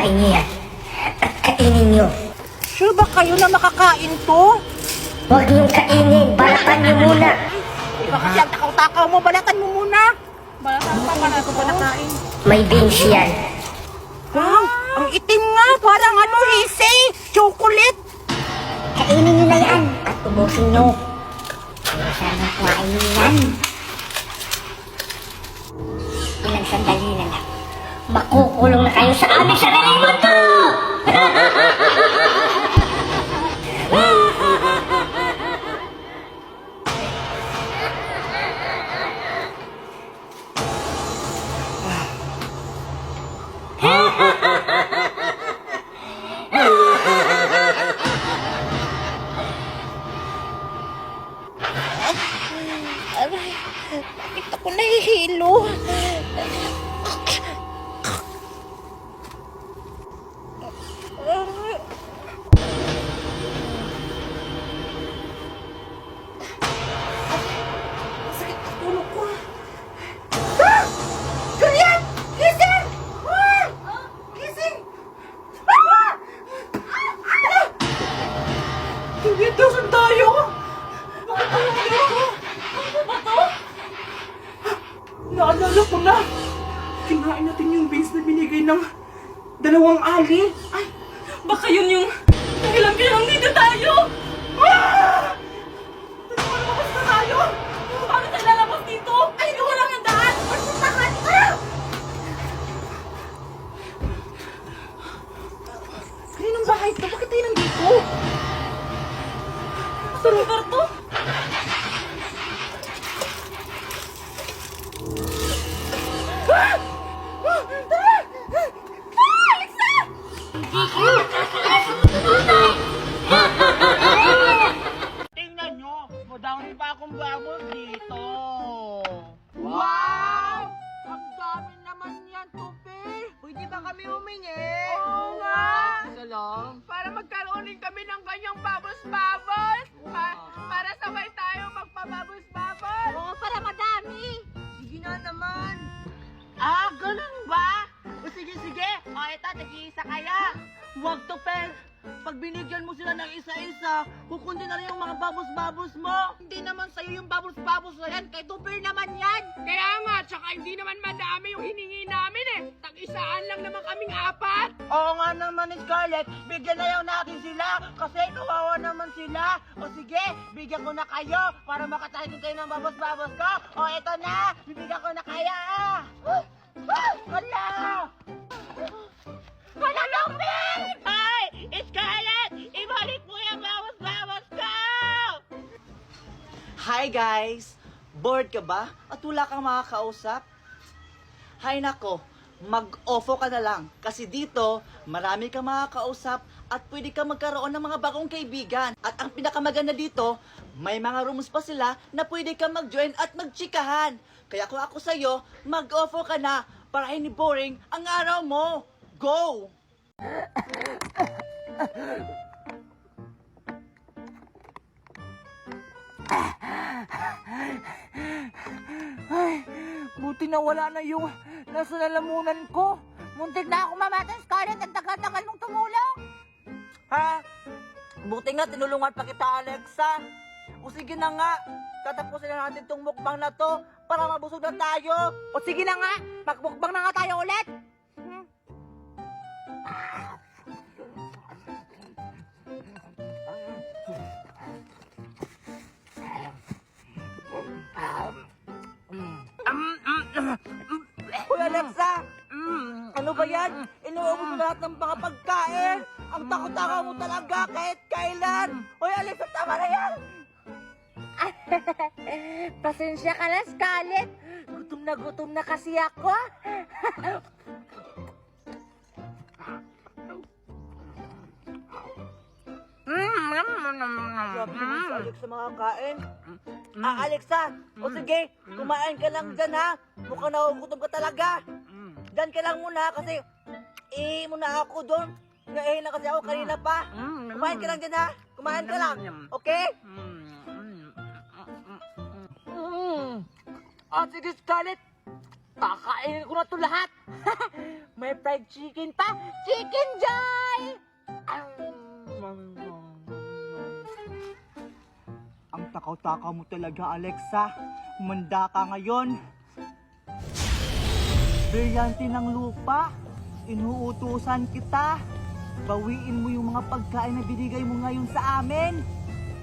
Hiwain niyo yan at kainin niyo. Sure ba kayo na makakain to? Huwag niyong kainin, balatan niyo muna. Iba kasi ang takaw-takaw mo, balatan mo muna. Balatan pa para ko pa nakain. May beans yan. Wow, ang itim nga, parang ano, hisi, chocolate. Kainin niyo na yan at ubusin niyo. Sana kuhain niyo yan. Ilang sandali na lang. Makukulong na kayo sa aming sariling mundo! Aray, bakit ako nahihilo? Sakit ang tulog ko. Ah! Juliet! Gising! Ah! Gising! Ah! Ah! Juliet, nasan tayo? Bakit tayo nandito? Ano ba to? Naalala ko na. Kinain natin yung beans na binigay ng dalawang ali. Ay, baka yun yung dahilan kaya nandito tayo. Ah! Lumabas na tayo. Paano tayo lalabas dito? Ay, hindi ko lang ang daan. Pagpuntahan. Ah! Kaninong bahay to? Bakit tayo nandito? Sa lugar to? Ah! Ah! Tara! Ah! Alexa! Tingnan nyo, madami pa akong babos dito. Wow! Ang dami naman yan, Tupi. Pwede ba kami humingi? Oo nga. Isa lang. Para magkaroon din kami ng kanyang babos-babos. Para sabay tayo magpababos-babos. Oo, para madami. Sige na naman. Ah, ganun ba? O sige, sige. O ito, nag-iisa kaya. Huwag to, Pel. Pag binigyan mo sila ng isa-isa, kukundi na rin yung mga babos-babos mo. Hindi naman sa'yo yung babos-babos na yan. Kay Tuper naman yan. Kaya nga, tsaka hindi naman madami yung hiningi namin eh. Tag-isaan lang naman kaming apat. Oo nga naman, Scarlett. Bigyan na yung natin sila. Kasi kawawa naman sila. O sige, bigyan ko na kayo para makatahin kayo ng babos-babos ko. O eto na, bibigyan ko na kaya. Wala! Wala, Tuper! Hi! Scarlett! Ibalik mo yung babos-babos ko! Hi guys! Bored ka ba? At wala kang makakausap? Hay nako, mag-offo ka na lang. Kasi dito, marami kang makakausap at pwede kang magkaroon ng mga bagong kaibigan. At ang pinakamaganda dito, may mga rooms pa sila na pwede kang mag-join at magchikahan. Kaya kung ako sa'yo, mag-offo ka na para hindi boring ang araw mo. Go! Ay, buti na wala na yung nasa lalamunan ko. Muntik na ako mamatay, Scarlett. Ang tagal-tagal mong tumulong. Ha? Buti nga tinulungan pa kita, Alexa. O sige na nga, tatapusin na natin tong mukbang na to para mabusog na tayo. O sige na nga, magmukbang na nga tayo ulit. Hoy Alexa, ano ba yan? Inuubos mo lahat ng mga pagkain. Ang takot-takaw mo talaga kahit kailan. Hoy Alexa, tama na yan. Pasensya ka na, Scarlett. Gutom na kasi ako. Grabe naman si Alexa mga kain. Alexa, o sige, kumain ka lang dyan ha. Mukhang nagugutom ka talaga. Dyan ka lang muna kasi muna ako doon. Naihin na kasi ako kanina pa. Kumain ka lang dyan ha. Kumain ka lang. Okay? Sige, Scarlett. Kakainin ko na to lahat. May fried chicken pa. Chicken Joy! Ang takaw-takaw mo talaga, Alexa. Humanda ka ngayon. Brilyante ng lupa. Inuutusan kita. Bawiin mo yung mga pagkain na binigay mo ngayon sa amin.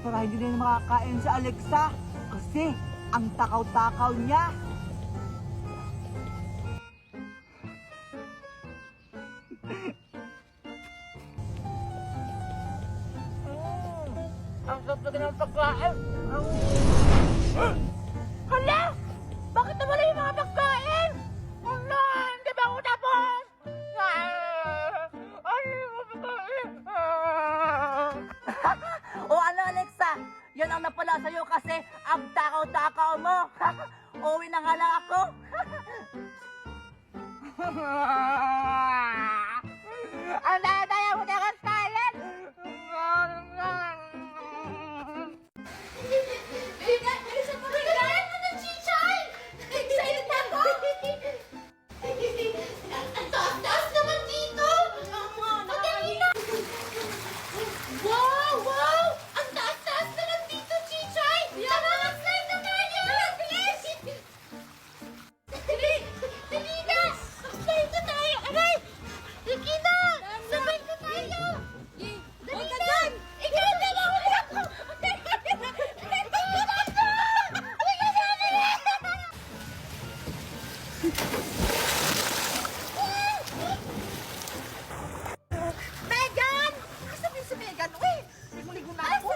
Para hindi na makakain sa Alexa. Kasi ang takaw-takaw niya. Ang sarap na ng pagkain. Hala! Bakit nawala yung mga pagkain? Hala! Hindi ba ako tapos? Ano yung mga pagkain? O ano, Alexa? Yan ang napala sa'yo kasi ang takaw-takaw mo. Uwi na nga lang ako. Ang daya mo na kaskalan! Bilisan mo ng chichay! Excited na ako! Ang taas-taas naman dito! Madali na! Wow! Wow! Ang taas-taas naman dito, chichay! Tara, mag-slide na tayo! Bilis! Dali na! Mag-slide na tayo! Aray! Sige na! Sabay na tayo! Dali na! Ikaw na lang! Megan! Kasabi si Megan, uy! Ligo-ligo na ako.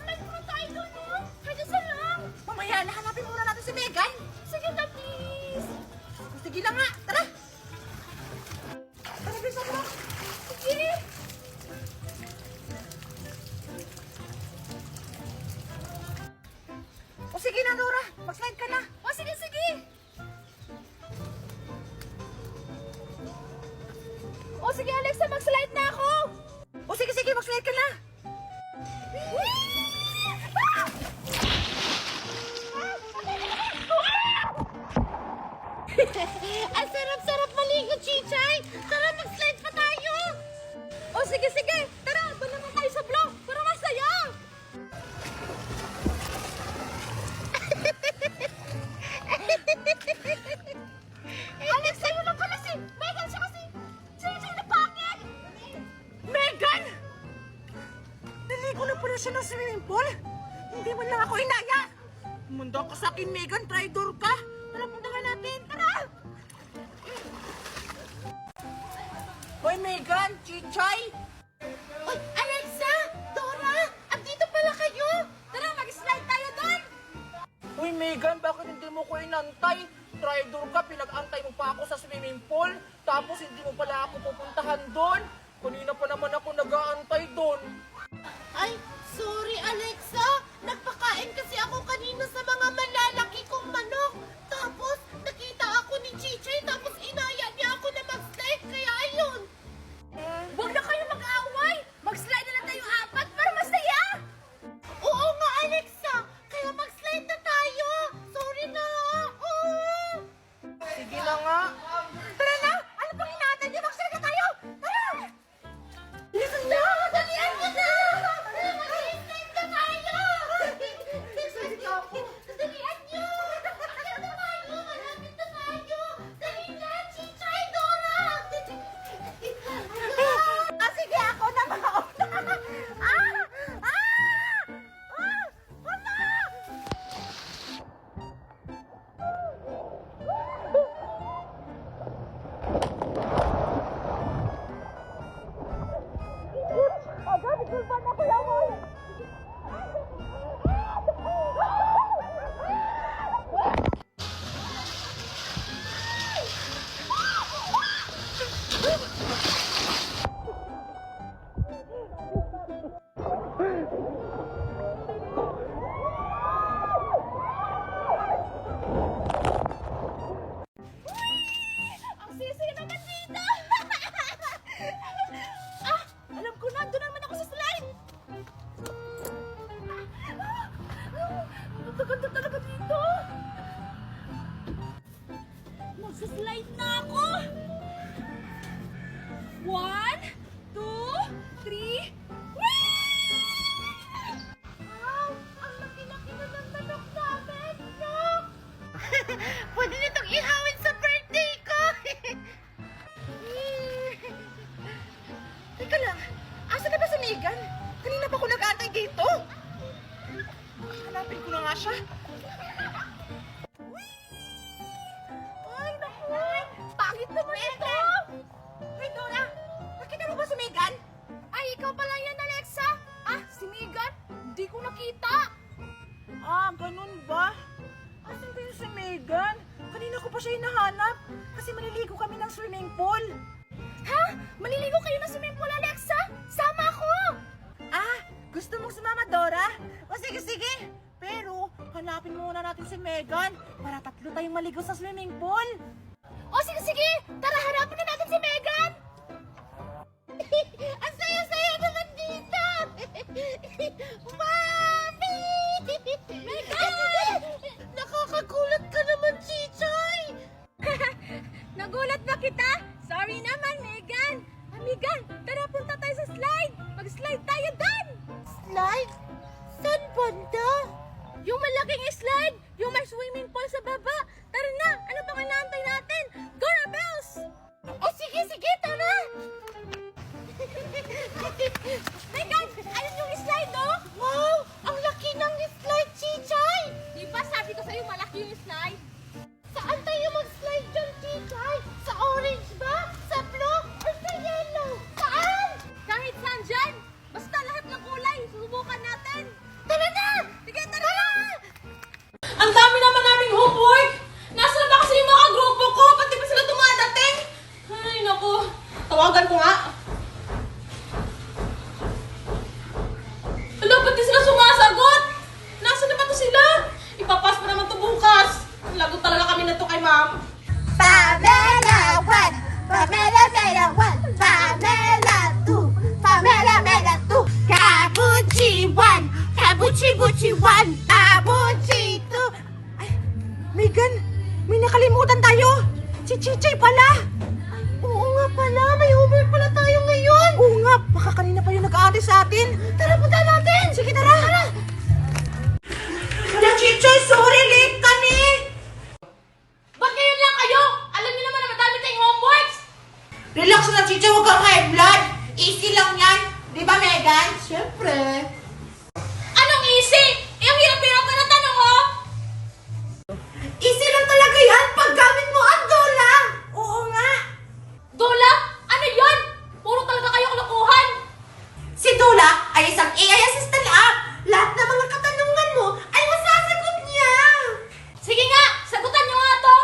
Slide mo tayo doon, no? Pwede sa lang. Mamaya, hanapin muna natin si Megan. Sige na, please. Sige na nga, tara! Tara, bilisan mo. Sige. O sige na, Nora. Mag-slide ka na. O, sige, sige. O, sige, Alexa, mag-slide na ako. O sige, sige, mag-slide ka na. Ang sarap-sarap maligo, Chichay. Tara, mag-slide pa tayo. O, sige, sige. Tara, doon naman tayo sa block. Para masaya. Alexa, yun lang pala si Megan siya kasi Chichay na pangit. Megan! Naligo na pala siya ng swimming pool. Hindi man lang ako inaya. Munda ka sa akin, Megan. Traitor ka. Tara, puntahan natin. Tara! Hoy, Megan! Chichay! Oy, Alexa! Dora! Andito pala kayo! Tara, mag-slide tayo doon! Uy, Megan, bakit hindi mo ko inantay? Traitor ka, pinag-antay mo pa ako sa swimming pool. Tapos hindi mo pala ako pupuntahan doon. Kanina pa naman ako nag-aantay doon. Ay, sorry, Alexa! Nagpakain kasi ako kanina sa mga malalaki kong manok. Tapos, nakita ako ni Chichay, tapos inaya niya ako na mag-slide, kaya ayun. Huwag na kayo mag-away! Mag-slide na lang tayong apat para masaya! Oo nga, Alexa! Kaya mag-slide na tayo! Sorry na! Oo! Sige na nga. Tara na! Ano pang inaantay niyo? Mag-slide na tayo! Tara! Bilisan niyo! Dalian niyo na! Mag-slide na tayo! Dalian niyo! Megan para tatlo tayong maligo sa swimming pool. O sige, tara hanapin na natin si Megan! Ang saya-saya naman dito! Mami! Megan! Nakakagulat ka naman, Chichay! Nagulat ba kita? Sorry naman, Megan. Megan, tara punta tayo sa slide. Mag-slide tayo doon. Slide? Saan banda? Yung malaking slide, yung may swimming pool sa baba. Tara na, ano bang inaantay natin? Go na, Bells! O sige, tara! Megan, ayun yung slide, oh! Wow! Ang laki ng slide, Chichay! Di ba sabi ko sa'yo malaki yung slide? Saan tayo mag-slide dyan, Chichay? Sa orange ba? Sa blue? Or sa yellow? Saan? Kahit saan dyan, basta lahat ng kulay, susubukan natin. Tara na! Sige, tara! Ang dami naman naming homework! Nasaan ba kasi yung mga grupo ko? Pati ba sila dumadating? Ay, naku. Tawagan ko nga. Ala, ba't di sila sumasagot? Nasaan na ba to sila? Ipapas pa naman to bukas. Lagot talaga kami na to kay ma'am. Pamela 1, Pamela Mela 1, Pamela 2, Pamela Mela 2, Kabuchi 1, Kabuchi Buchi 1, Kabuchi 2. Megan, may nakalimutan tayo. Si Chichay pala. Oo nga pala, may homework pala tayo ngayon. Oo nga, baka kanina pa yung nag-aalis sa atin. Tara, punta natin. Sige, tara. Wala, Chichay, sorry, late kami. Ba't ngayon lang kayo? Alam niyo naman na madami tayong homeworks. Relax na, Chichay, huwag kang high blood. Easy lang yan. Di ba, Megan? Siyempre. Anong easy? Ang hirap-hirap ka ng tanong, oh! Easy lang talaga yan pag gamit mo ang dola. Oo nga. Dola? Ano yon? Puro talaga kayo kalokohan. Si Dola ay isang AI assistant app. Lahat ng mga katanungan mo ay masasagot niya. Sige nga, sagutan niyo nga to.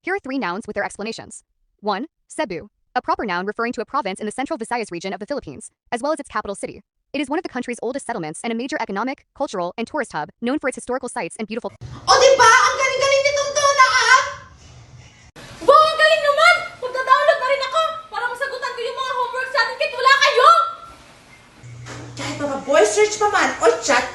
Here are 3 nouns with their explanations. 1. Cebu, a proper noun referring to a province in the central Visayas region of the Philippines, as well as its capital city. It is one of the country's oldest settlements and a major economic, cultural, and tourist hub, known for its historical sites and beautiful. O di ba? Ang galing-galing nitong Dola app. Wow, ang galing naman! Magda-download na rin ako para masagutan ko yung mga homework sa atin kahit wala kayo! Kahit mga voice search pa man o chat,